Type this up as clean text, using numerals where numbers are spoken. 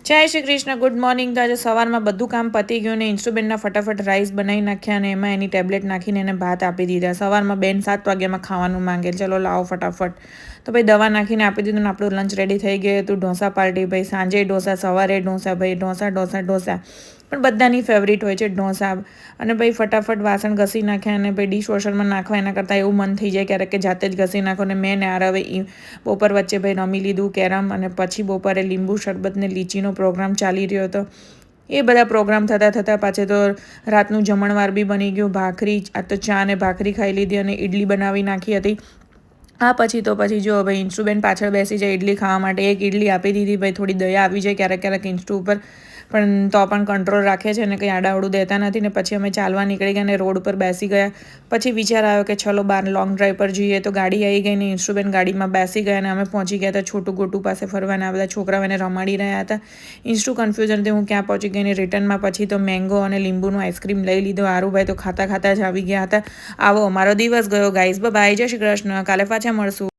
જય Shri Krishna, good morning. તો આજે સવારમાં બધું કામ પતી ગયું ને ઇન્સ્ટુબેનના ફટાફટ રાઈસ બનાવી નાખ્યા અને એમાં એની ટેબ્લેટ નાખીને એને ભાત આપી દીધા. સવારમાં બેન 7 વાગ્યામાં ખાવાનું માંગે, ચલો લાવો ફટાફટ. તો ભાઈ દવા નાખીને આપી દીધું ને આપણું લંચ રેડી થઈ ગયું હતું. ઢોસા પાર્ટી ભાઈ, સાંજે ઢોસા, સવારે ઢોસા ભાઈ, ઢોસા. પણ બધાની ફેવરિટ હોય છે ઢોસા. અને ભાઈ ફટાફટ વાસણ ઘસી નાખ્યા અને ભાઈ ડિશવોશરમાં નાખવા એના કરતાં એવું મન થઈ જાય ક્યારેક કે જાતે જ ઘસી નાખો. ને મેં ને હવે બપોર વચ્ચે ભાઈ રમી લીધું કેરમ અને પછી બપોરે લીંબુ શરબત ને લીચીનો પ્રોગ્રામ ચાલી રહ્યો હતો. એ બધા પ્રોગ્રામ થતાં પાછે તો રાતનું જમણવાર બી બની ગયું. ભાખરી, આ તો ચા ને ભાખરી ખાઈ લીધી અને ઇડલી બનાવી નાખી હતી. પછી જો ભાઈ ઇન્સ્ટુબેન પાછળ બેસી જાય ઇડલી ખાવા માટે. એક ઇડલી આપી દીધી. ભાઈ થોડી દયા આવી જાય ક્યારેક ઇન્સ્ટુ ઉપર, પણ તો પણ કંટ્રોલ રાખે છે અને કંઈ આડાવડું દેતા નથી. ને પછી અમે ચાલવા નીકળી ગયા અને રોડ પર બેસી ગયા. પછી વિચાર આવ્યો કે ચલો બહાર લોંગ ડ્રાઈવ પર જઈએ. તો ગાડી આવી ગઈ ને ઇન્સ્ટુબેન ગાડીમાં બેસી ગયા અને અમે પહોંચી ગયા હતા છોટું ગોટું પાસે ફરવાના. બધા છોકરાઓ એને રમાડી રહ્યા હતા. ઇન્સ્ટુ કન્ફ્યુઝનથી હું ક્યાં પહોંચી ગઈ ને રિટર્નમાં પછી તો મેંગો અને લીંબુનું આઈસ્ક્રીમ લઈ લીધો. આરુભાઈ તો ખાતા જ આવી ગયા હતા. આવો અમારો દિવસ ગયો ગાઈઝ. બાય, જય શ્રી કૃષ્ણ. કાલે પાછા મળશું.